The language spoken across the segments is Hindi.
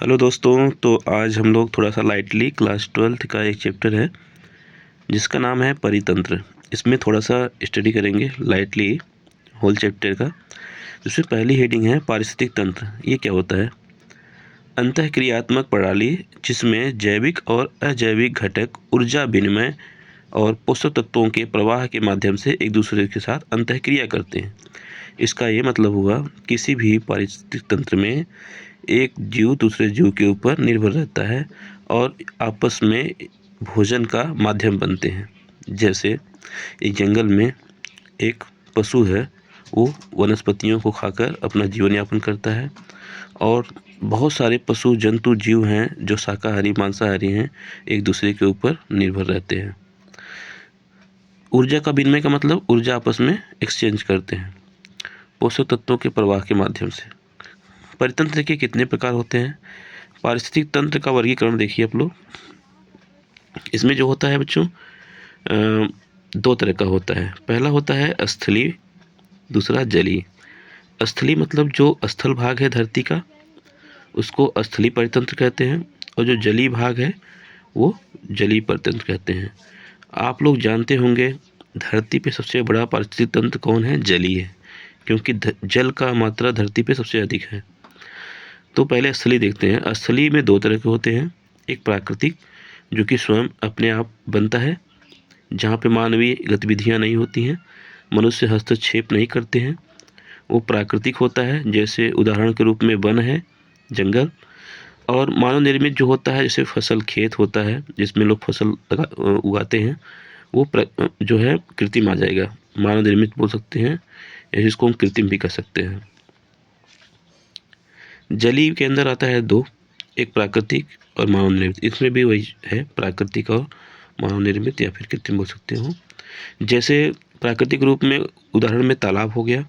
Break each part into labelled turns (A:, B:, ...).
A: हेलो दोस्तों, तो आज हम लोग थोड़ा सा लाइटली क्लास 12th का एक चैप्टर है जिसका नाम है परितंत्र। इसमें थोड़ा सा स्टडी करेंगे लाइटली होल चैप्टर का। जिसमें पहली हेडिंग है पारिस्थितिक तंत्र। ये क्या होता है? अंतःक्रियात्मक प्रणाली जिसमें जैविक और अजैविक घटक ऊर्जा विनिमय और पोषक तत्वों के प्रवाह के माध्यम से एक दूसरे के साथ अंतःक्रिया करते हैं। इसका ये मतलब हुआ किसी भी पारिस्थितिक तंत्र में एक जीव दूसरे जीव के ऊपर निर्भर रहता है और आपस में भोजन का माध्यम बनते हैं। जैसे एक जंगल में एक पशु है, वो वनस्पतियों को खाकर अपना जीवन यापन करता है और बहुत सारे पशु जंतु जीव हैं जो शाकाहारी मांसाहारी हैं, एक दूसरे के ऊपर निर्भर रहते हैं। ऊर्जा का विनिमय का मतलब ऊर्जा आपस में एक्सचेंज करते हैं पोषक तत्वों के प्रवाह के माध्यम से। परितंत्र के कितने प्रकार होते हैं? पारिस्थितिक तंत्र का वर्गीकरण देखिए आप लोग। इसमें जो होता है बच्चों, दो तरह का होता है। पहला होता है स्थलीय, दूसरा जलीय। स्थलीय मतलब जो स्थल भाग है धरती का, उसको स्थलीय परितंत्र कहते हैं, और जो जलीय भाग है वो जलीय परितंत्र कहते हैं। आप लोग जानते होंगे धरती पे सबसे बड़ा पारिस्थितिक तंत्र कौन है? जलीय, क्योंकि जल का मात्रा धरती पे सबसे अधिक है। तो पहले स्थलीय देखते हैं। स्थलीय में दो तरह के होते हैं। एक प्राकृतिक, जो कि स्वयं अपने आप बनता है, जहाँ पे मानवीय गतिविधियाँ नहीं होती हैं, मनुष्य हस्तक्षेप नहीं करते हैं, वो प्राकृतिक होता है। जैसे उदाहरण के रूप में वन है, जंगल। और मानव निर्मित जो होता है, जैसे फसल खेत होता है जिसमें लोग फसल उगाते हैं, वो जो है कृत्रिम आ जाएगा, मानव निर्मित बोल सकते हैं, या इसको हम कृत्रिम भी कह सकते हैं। जलीय के अंदर आता है दो, एक प्राकृतिक और मानव निर्मित। इसमें भी वही है, प्राकृतिक और मानव निर्मित या फिर कृत्रिम बोल सकते हो। जैसे प्राकृतिक रूप में उदाहरण में तालाब हो गया।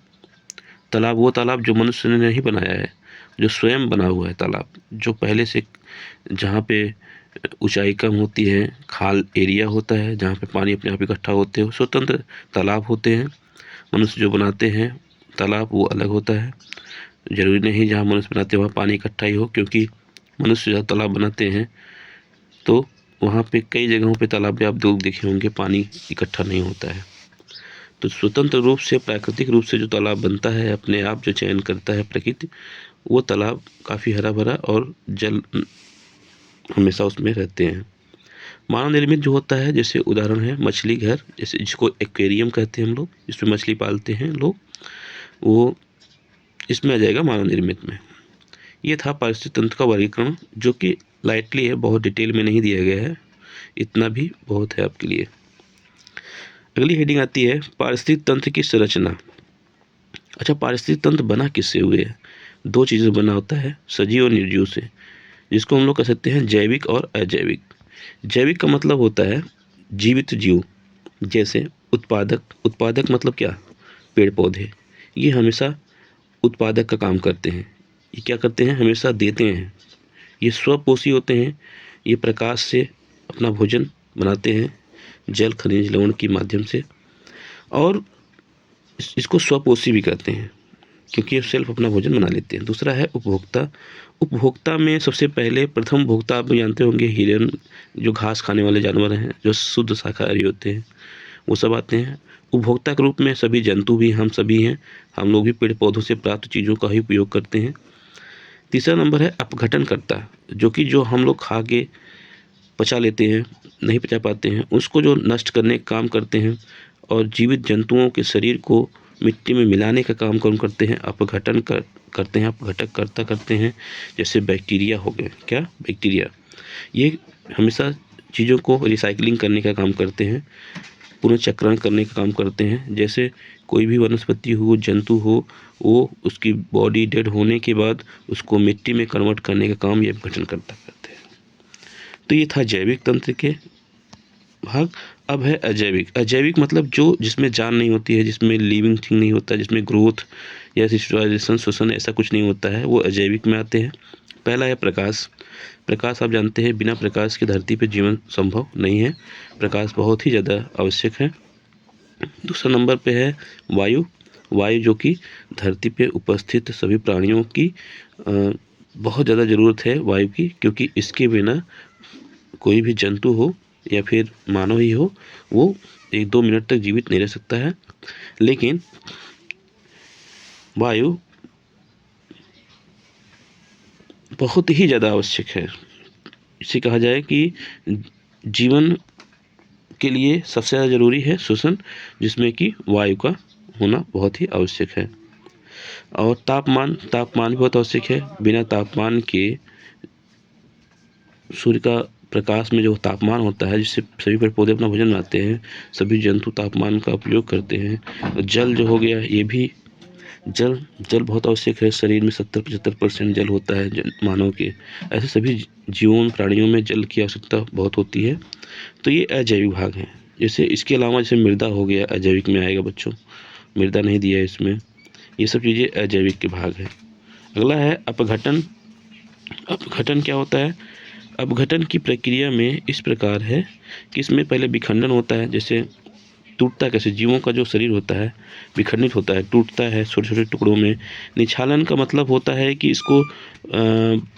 A: तालाब वो तालाब जो मनुष्य ने नहीं बनाया है, जो स्वयं बना हुआ है तालाब, जो पहले से, जहाँ पे ऊंचाई कम होती है, खाल एरिया होता है जहाँ पे पानी अपने आप इकट्ठा होते हैं, स्वतंत्र तालाब होते हैं। मनुष्य जो बनाते हैं तालाब वो अलग होता है। ज़रूरी नहीं जहाँ मनुष्य बनाते हैं वहाँ पानी इकट्ठा ही हो, क्योंकि मनुष्य जहाँ तालाब बनाते हैं तो वहाँ पे कई जगहों पे तालाब में आप लोग देखे होंगे पानी इकट्ठा नहीं होता है। तो स्वतंत्र रूप से प्राकृतिक रूप से जो तालाब बनता है, अपने आप जो चयन करता है प्रकृति, वो तालाब काफ़ी हरा भरा और जल हमेशा उसमें रहते हैं। मानव निर्मित जो होता है, जैसे उदाहरण है मछली घर, जैसे जिसको एक्वेरियम कहते हैं हम लोग, जिसमें मछली पालते हैं लोग, वो इसमें आ जाएगा मानव निर्मित में। ये था पारिस्थितिक तंत्र का वर्गीकरण, जो कि लाइटली है, बहुत डिटेल में नहीं दिया गया है, इतना भी बहुत है आपके लिए। अगली हेडिंग आती है पारिस्थितिक तंत्र की संरचना। अच्छा, पारिस्थितिक तंत्र बना किससे हुए है? दो चीज़ों से बना होता है, सजीव और निर्जीव से, जिसको हम लोग कह सकते हैं जैविक और अजैविक। जैविक का मतलब होता है जीवित जीव, जैसे उत्पादक। उत्पादक मतलब क्या? पेड़ पौधे। ये हमेशा उत्पादक का काम करते हैं। ये क्या करते हैं? हमेशा देते हैं। ये स्वपोषी होते हैं। ये प्रकाश से अपना भोजन बनाते हैं, जल खनिज लवण के माध्यम से। और इसको स्वपोषी भी कहते हैं, क्योंकि ये सेल्फ अपना भोजन बना लेते हैं। दूसरा है उपभोक्ता। उपभोक्ता में सबसे पहले प्रथम भोक्ता आप जानते होंगे हिरन, जो घास खाने वाले जानवर हैं, जो शुद्ध शाकाहारी होते हैं, वो सब आते हैं। उपभोक्ता के रूप में सभी जंतु भी, हम सभी हैं, हम लोग भी पेड़ पौधों से प्राप्त चीज़ों का ही उपयोग करते हैं। तीसरा नंबर है अपघटनकर्ता, जो कि जो हम लोग खा के पचा लेते हैं, नहीं पचा पाते हैं, उसको जो नष्ट करने का काम करते हैं। और जीवित जंतुओं के शरीर को मिट्टी में मिलाने का काम कौन करते हैं? अपघटन करते हैं, अपघटनकर्ता करते हैं। जैसे बैक्टीरिया हो गए, क्या बैक्टीरिया, ये हमेशा चीज़ों को रिसाइकलिंग करने का काम करते हैं, पुनर्चक्रण करने का काम करते हैं। जैसे कोई भी वनस्पति हो, जंतु हो, वो उसकी बॉडी डेड होने के बाद उसको मिट्टी में कन्वर्ट करने का काम ये अपघटनकर्ता करते हैं। तो ये था जैविक तंत्र के भाग। अब है अजैविक। अजैविक मतलब जो जिसमें जान नहीं होती है, जिसमें लिविंग थिंग नहीं होता, जिसमें ग्रोथ या सिचुएशन श्वसन ऐसा कुछ नहीं होता है, वो अजैविक में आते हैं। पहला है प्रकाश। प्रकाश आप जानते हैं, बिना प्रकाश की धरती पर जीवन संभव नहीं है, प्रकाश बहुत ही ज़्यादा आवश्यक है। दूसरा नंबर पे है वायु। वायु जो कि धरती पे उपस्थित सभी प्राणियों की बहुत ज़्यादा ज़रूरत है वायु की, क्योंकि इसके बिना कोई भी जंतु हो या फिर मानव ही हो, वो 1-2 मिनट तक जीवित नहीं रह सकता है। लेकिन वायु बहुत ही ज़्यादा आवश्यक है। इसे कहा जाए कि जीवन के लिए सबसे ज़्यादा ज़रूरी है श्वसन, जिसमें कि वायु का होना बहुत ही आवश्यक है। और तापमान भी बहुत आवश्यक है। बिना तापमान के सूर्य का प्रकाश में जो तापमान होता है, जिससे सभी पेड़ पौधे अपना भोजन बनाते हैं, सभी जंतु तापमान का उपयोग करते हैं। जल जो हो गया, ये भी जल बहुत आवश्यक है। शरीर में 70-75% जल होता है मानव के। ऐसे सभी जीवों प्राणियों में जल की आवश्यकता बहुत होती है। तो ये अजैविक भाग है। जैसे इसके अलावा जैसे मृदा हो गया, अजैविक में आएगा बच्चों, मृदा नहीं दिया है इसमें। ये सब चीज़ें अजैविक के भाग है। अगला है अपघटन। अपघटन क्या होता है? अपघटन की प्रक्रिया में इस प्रकार है कि इसमें पहले विखंडन होता है। जैसे टूटता कैसे, जीवों का जो शरीर होता है विखंडित होता है, टूटता है छोटे छोटे टुकड़ों में। निछालन का मतलब होता है कि इसको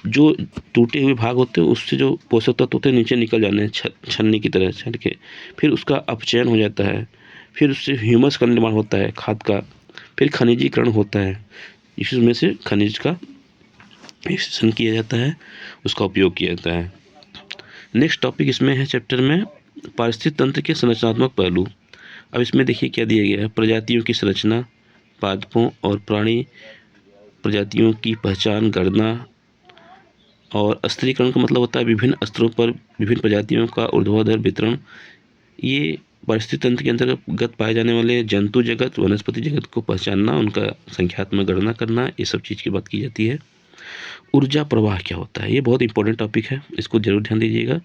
A: जो टूटे हुए भाग होते हैं उससे जो पोषक तत्व होते हैं नीचे निकल जाने हैं, छन्नी की तरह छट के। फिर उसका अपचयन हो जाता है, फिर उससे ह्यूमस का निर्माण होता है, खाद का। फिर खनिजीकरण होता है, इसमें से खनिज का एक्सट्रैक्शन किया जाता है, उसका उपयोग किया जाता है। नेक्स्ट टॉपिक इसमें है चैप्टर में पारिस्थितिक तंत्र के संरचनात्मक पहलू। अब इसमें देखिए क्या दिया गया है। प्रजातियों की संरचना, पादपों और प्राणी प्रजातियों की पहचान, गणना। और स्तरीकरण का मतलब होता है विभिन्न स्तरों पर विभिन्न प्रजातियों का ऊर्ध्वाधर वितरण। ये पारिस्थितिक तंत्र के अंतर्गत पाए जाने वाले जंतु जगत, वनस्पति जगत को पहचानना, उनका संख्यात्मक गणना करना, ये सब चीज़ की बात की जाती है। ऊर्जा प्रवाह क्या होता है? ये बहुत इंपॉर्टेंट टॉपिक है, इसको जरूर ध्यान दीजिएगा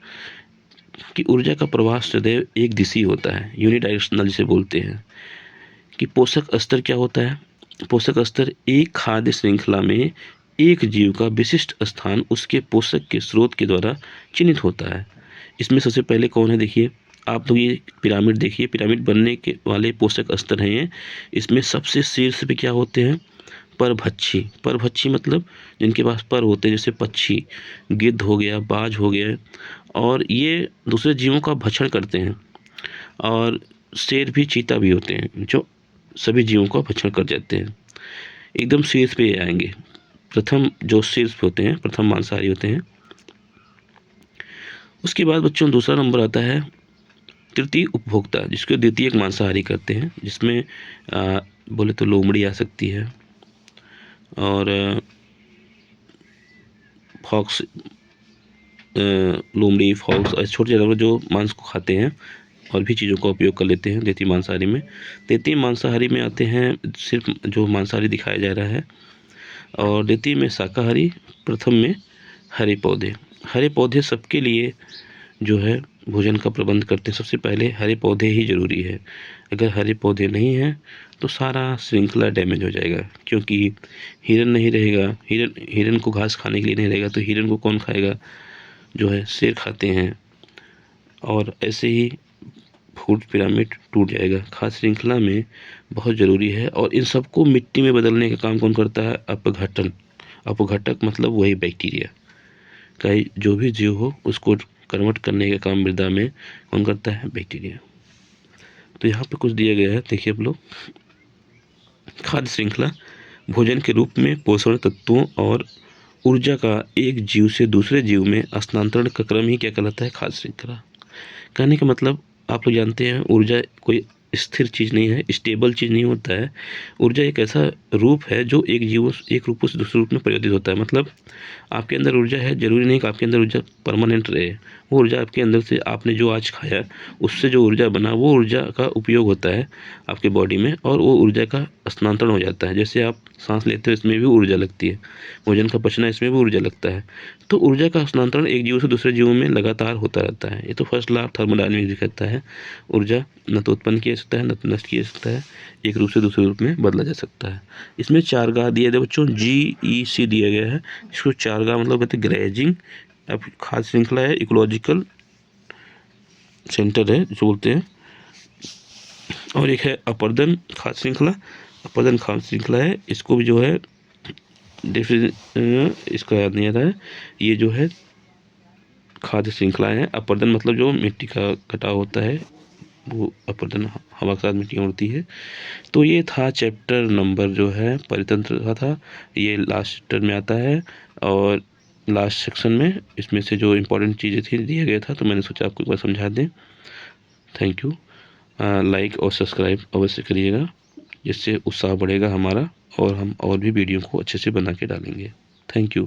A: कि ऊर्जा का प्रवाह सदैव एक दिशी होता है, यूनिडायरेक्शनल जिसे बोलते हैं। कि पोषक स्तर क्या होता है? पोषक स्तर एक खाद्य श्रृंखला में एक जीव का विशिष्ट स्थान उसके पोषक के स्रोत के द्वारा चिन्हित होता है। इसमें सबसे पहले कौन है? देखिए आप लोग ये पिरामिड देखिए, पिरामिड बनने के वाले पोषक स्तर हैं ये। इसमें सबसे शीर्ष पे क्या होते हैं? परभक्षी। परभक्षी मतलब जिनके पास पर होते हैं, जैसे पक्षी, गिद्ध हो गया, बाज हो गया, और ये दूसरे जीवों का भक्षण करते हैं। और शेर भी, चीता भी होते हैं जो सभी जीवों का भक्षण कर जाते हैं। एकदम शीर्ष पे आएंगे। प्रथम जो शीर्ष पे होते हैं, प्रथम मांसाहारी होते हैं। उसके बाद बच्चों दूसरा नंबर आता है तृतीय उपभोक्ता, जिसको द्वितीयक मांसाहारी करते हैं, जिसमें बोले तो लोमड़ी आ सकती है, और फॉक्स, लोमड़ी, फॉक्स और छोटे जानवर जो मांस को खाते हैं और भी चीज़ों का उपयोग कर लेते हैं द्वितीय मांसाहारी में। तृतीय मांसाहारी में आते हैं सिर्फ जो मांसाहारी दिखाया जा रहा है, और द्वितीय में शाकाहारी, प्रथम में हरे पौधे। हरे पौधे सबके लिए जो है भोजन का प्रबंध करते हैं। सबसे पहले हरे पौधे ही ज़रूरी है। अगर हरे पौधे नहीं हैं तो सारा श्रृंखला डैमेज हो जाएगा, क्योंकि हिरन नहीं रहेगा। हिरन को घास खाने के लिए नहीं रहेगा, तो हिरन को कौन खाएगा? जो है शेर खाते हैं, और ऐसे ही फूड पिरामिड टूट जाएगा। खाद्य श्रृंखला में बहुत ज़रूरी है। और इन सबको मिट्टी में बदलने का काम कौन करता है? अपघटन। अपघटक मतलब वही बैक्टीरिया का जो भी जीव हो उसको कन्वर्ट करने का काम मृदा में कौन करता है? बैक्टीरिया। तो यहाँ पे कुछ दिया गया है, देखिए आप लोग। खाद्य श्रृंखला भोजन के रूप में पोषण तत्वों और ऊर्जा का एक जीव से दूसरे जीव में स्थानांतरण का क्रम ही क्या कहलाता है? खाद्य श्रृंखला। कहने का मतलब आप लोग जानते हैं ऊर्जा कोई स्थिर चीज़ नहीं है, स्टेबल चीज़ नहीं होता है। ऊर्जा एक ऐसा रूप है जो एक रूप से दूसरे रूप में परिवर्तित होता है। मतलब आपके अंदर ऊर्जा है, जरूरी नहीं कि आपके अंदर ऊर्जा परमानेंट रहे। वो ऊर्जा आपके अंदर से आपने जो आज खाया उससे जो ऊर्जा बना, वो ऊर्जा का उपयोग होता है आपके बॉडी में, और वो ऊर्जा का स्थानांतरण हो जाता है। जैसे आप सांस लेते हो, इसमें भी ऊर्जा लगती है। भोजन का पचना, इसमें भी ऊर्जा लगता है। तो ऊर्जा का स्थानांतरण एक जीव से दूसरे जीव में लगातार होता रहता है। ये तो फर्स्ट लॉ ऑफ थर्मोडायनामिक्स कहता है। ऊर्जा न तो उत्पन्न किया जा सकता है, न तो नष्ट किया जा सकता है, एक रूप से दूसरे रूप में बदला जा सकता है। इसमें चारगाह दिया गया बच्चों, GEC दिया गया है। इसको चारगाह मतलब कहते हैं ग्रेजिंग। अब खाद्य श्रृंखला है, इकोलॉजिकल सेंटर है जो बोलते हैं। और एक है अपर्दन खाद्य श्रृंखला। अपर्दन खाद्य श्रृंखला है, इसको भी जो है इसका याद नहीं आ रहा है। ये जो है खाद्य श्रृंखलाएँ हैं। अपर्दन मतलब जो मिट्टी का कटाव होता है, वो अपर्दन हवा के साथ मिट्टियाँ उड़ती है। तो ये था चैप्टर नंबर जो है परितंत्र का था, ये लास्ट चैप्टर में आता है। और लास्ट सेक्शन में इसमें से जो इम्पोर्टेंट चीज़ें थी दिया गया था, तो मैंने सोचा आपको एक बार समझा दें। Thank you. लाइक और सब्सक्राइब अवश्य करिएगा, जिससे उत्साह बढ़ेगा हमारा और हम और भी वीडियो को अच्छे से बना के डालेंगे। Thank you.